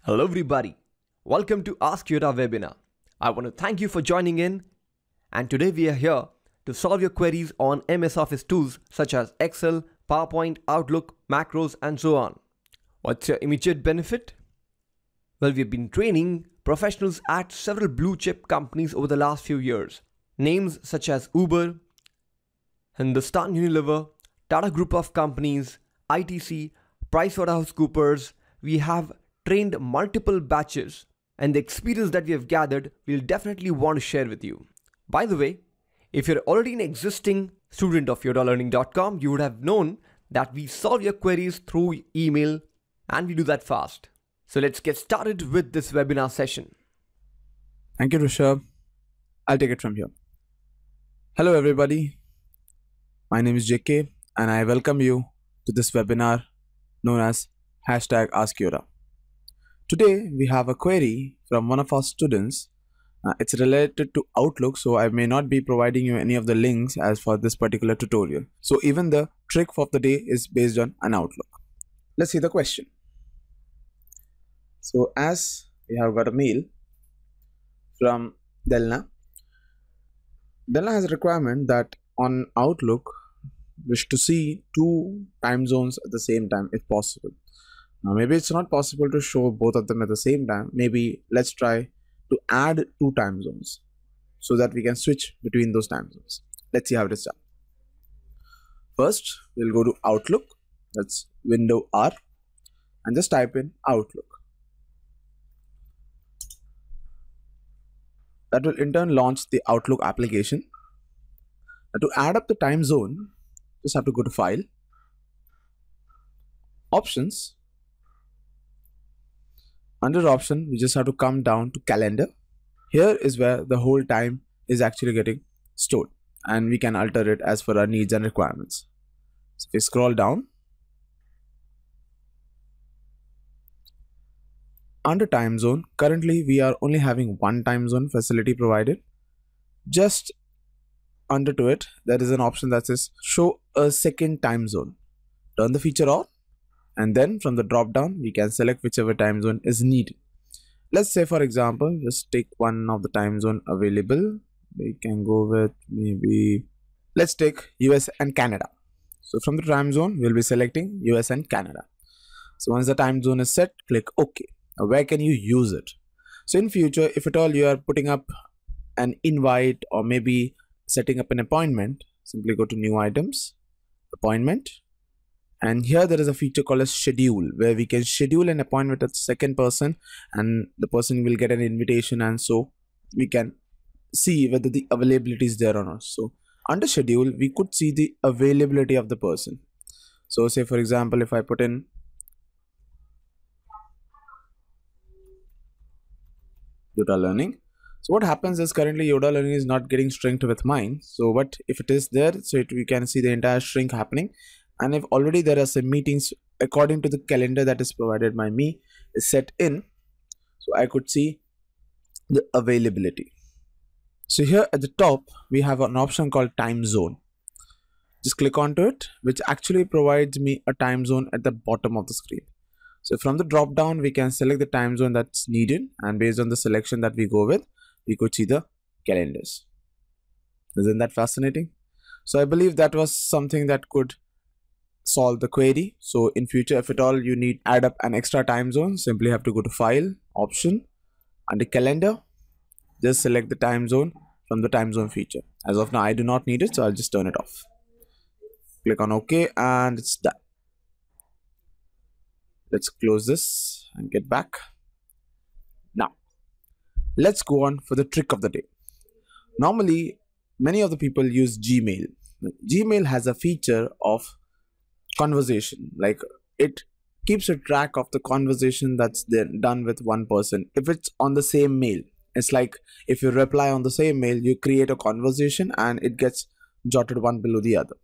Hello everybody, welcome to AskYoda webinar. I want to thank you for joining in, and today we are here to solve your queries on MS Office tools such as Excel, PowerPoint, Outlook, macros and so on. What's your immediate benefit? Well, we've been training professionals at several blue chip companies over the last few years. Names such as Uber, Hindustan Unilever, Tata Group of Companies, ITC, PricewaterhouseCoopers. We have trained multiple batches, and the experience that we have gathered we'll definitely want to share with you. By the way, if you're already an existing student of YodaLearning.com, you would have known that we solve your queries through email, and we do that fast. So let's get started with this webinar session. Thank you, Rishabh. I'll take it from here. Hello, everybody. My name is JK, and I welcome you to this webinar known as #AskYoda. Today, we have a query from one of our students. It's related to Outlook, so I may not be providing you any of the links as for this particular tutorial. So even the trick of the day is based on an Outlook. Let's see the question. So as we have got a mail from Delna. Delna has a requirement that on Outlook, wish to see 2 time zones at the same time if possible. Now maybe it's not possible to show both of them at the same time. Maybe let's try to add 2 time zones so that we can switch between those time zones. Let's see how it is done. First, we'll go to Outlook. That's window R and just type in Outlook. That will in turn launch the Outlook application. Now to add up the time zone, just have to go to File, Options. Under Option, we just have to come down to Calendar. Here is where the whole time is actually getting stored, and we can alter it as per our needs and requirements. So if we scroll down, under time zone, currently we are only having one time zone facility provided. Just under to it, there is an option that says show a second time zone. Turn the feature on, and then from the drop down, we can select whichever time zone is needed. Let's say, for example, just take one of the time zone available. We can go with maybe, let's take US and Canada. So from the time zone, we'll be selecting US and Canada. So once the time zone is set, click OK. Now where can you use it? So in future, if at all you are putting up an invite or maybe setting up an appointment, simply go to New Items, Appointment, and here there is a feature called as Schedule, where we can schedule an appointment with a second person and the person will get an invitation, and so we can see whether the availability is there or not. So under Schedule, we could see the availability of the person. So say for example, if I put in Yoda Learning. So what happens is currently Yoda Learning is not getting synced with mine. So what if it is there? So we can see the entire shrink happening. And if already there are some meetings according to the calendar that is provided by me is set in, so I could see the availability. So here at the top, we have an option called time zone. Just click onto it, which actually provides me a time zone at the bottom of the screen. So from the drop down, we can select the time zone that's needed, and based on the selection that we go with, we could see the calendars. Isn't that fascinating? So I believe that was something that could solve the query. So in future, if at all you need add up an extra time zone, simply have to go to File, Option, under Calendar, just select the time zone from the time zone feature. As of now, I do not need it, so I'll just turn it off. Click on OK, and it's done. Let's close this and get back. Now, let's go on for the trick of the day. Normally, many of the people use Gmail. Gmail has a feature of conversation, like it keeps a track of the conversation that's done with one person. If it's on the same mail, it's like if you reply on the same mail, you create a conversation and it gets jotted one below the other.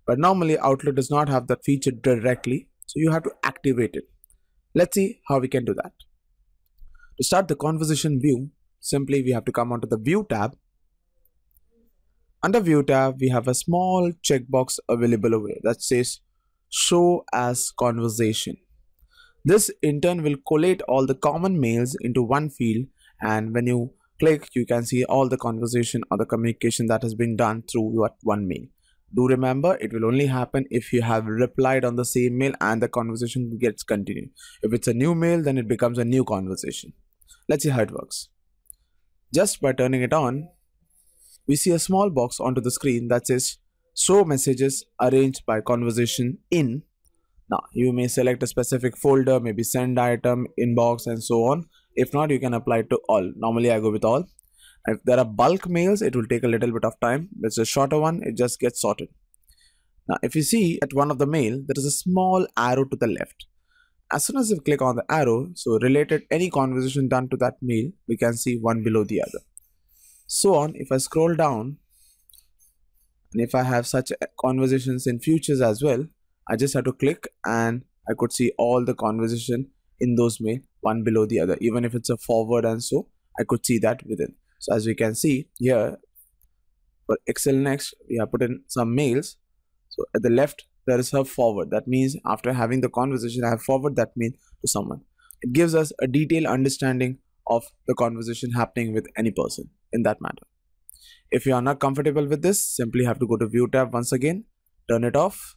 But normally Outlook does not have that feature directly, so you have to activate it. Let's see how we can do that. To start the conversation view, simply we have to come onto the View tab. Under View tab, we have a small checkbox available over here that says Show as Conversation. This in turn will collate all the common mails into one field, and when you click, you can see all the conversation or the communication that has been done through that one mail. Do remember, it will only happen if you have replied on the same mail and the conversation gets continued. If it's a new mail, then it becomes a new conversation. Let's see how it works. Just by turning it on, we see a small box onto the screen that says show messages arranged by conversation in. Now, you may select a specific folder, maybe send item, inbox, and so on. If not, you can apply it to all. Normally, I go with all. If there are bulk mails, it will take a little bit of time. If it's a shorter one, it just gets sorted. Now, if you see at one of the mail, there is a small arrow to the left. As soon as you click on the arrow, so related any conversation done to that mail, we can see one below the other. So on, if I scroll down, and if I have such conversations in futures as well, I just have to click and I could see all the conversation in those mail, one below the other. Even if it's a forward and so, I could see that within. So as we can see here, for Excel Next, we have put in some mails. So at the left, there is a forward. That means after having the conversation, I have forward that mail to someone. It gives us a detailed understanding of the conversation happening with any person in that matter. If you are not comfortable with this, simply have to go to View tab once again, turn it off.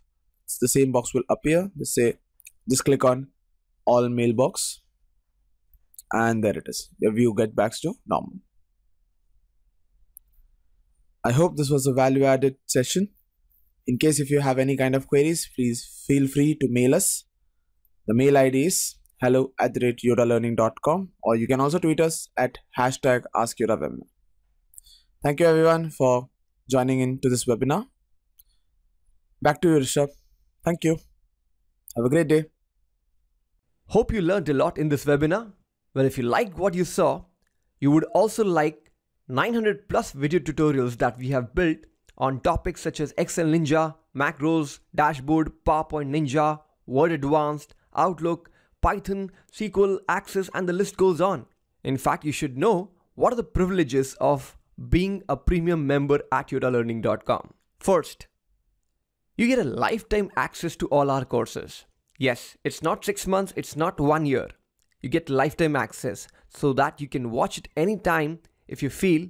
The same box will appear. Just click on all mailbox, and there it is. Your view gets back to normal. I hope this was a value-added session. In case if you have any kind of queries, please feel free to mail us. The mail ID is hello@yodalearning.com, or you can also tweet us at #AskYodaWebinar. Thank you everyone for joining into this webinar. Back to you, Rishabh. Thank you. Have a great day. Hope you learned a lot in this webinar. Well, if you liked what you saw, you would also like 900 plus video tutorials that we have built on topics such as Excel Ninja, macros, dashboard, PowerPoint Ninja, Word Advanced, Outlook, Python, SQL, Access, and the list goes on. In fact, you should know what are the privileges of being a premium member at yodalearning.com. First, you get a lifetime access to all our courses. Yes, it's not 6 months, it's not 1 year. You get lifetime access so that you can watch it anytime if you feel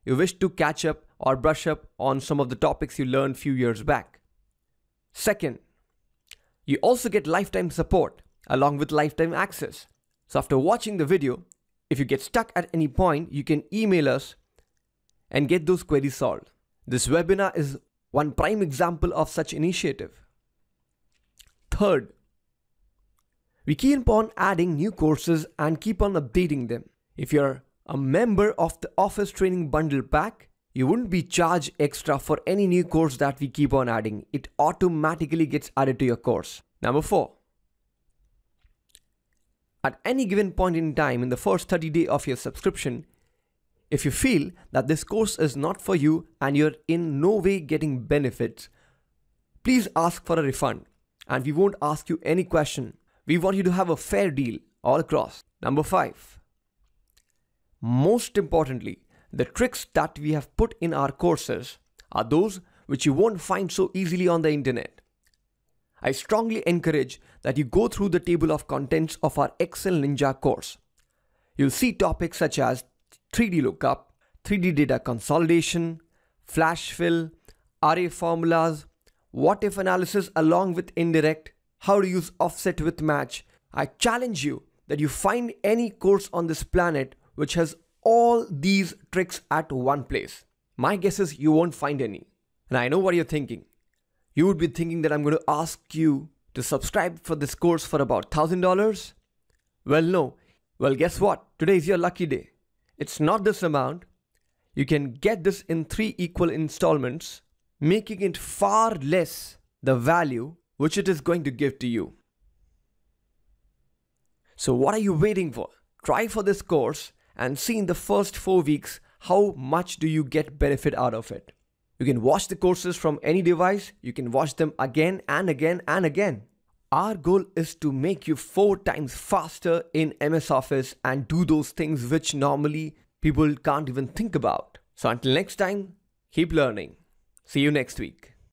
you wish to catch up or brush up on some of the topics you learned few years back. Second, you also get lifetime support along with lifetime access. So after watching the video, if you get stuck at any point, you can email us and get those queries solved. This webinar is one prime example of such initiative. Third, we keep on adding new courses and keep on updating them. If you're a member of the Office Training Bundle Pack, you wouldn't be charged extra for any new course that we keep on adding. It automatically gets added to your course. Number 4, at any given point in time in the first 30 days of your subscription, if you feel that this course is not for you and you're in no way getting benefits, please ask for a refund and we won't ask you any question. We want you to have a fair deal all across. Number 5, most importantly, the tricks that we have put in our courses are those which you won't find so easily on the internet. I strongly encourage that you go through the table of contents of our Excel Ninja course. You'll see topics such as 3D lookup, 3D data consolidation, flash fill, array formulas, what if analysis along with indirect, how to use offset with match. I challenge you that you find any course on this planet which has all these tricks at one place. My guess is you won't find any. And I know what you're thinking. You would be thinking that I'm going to ask you to subscribe for this course for about $1,000. Well, no. Well, guess what? Today is your lucky day. It's not this amount. You can get this in 3 equal installments, making it far less the value which it is going to give to you. So what are you waiting for? Try for this course and see in the first 4 weeks how much do you get benefit out of it. You can watch the courses from any device. You can watch them again and again and again. Our goal is to make you 4 times faster in MS Office and do those things which normally people can't even think about. So until next time, keep learning. See you next week.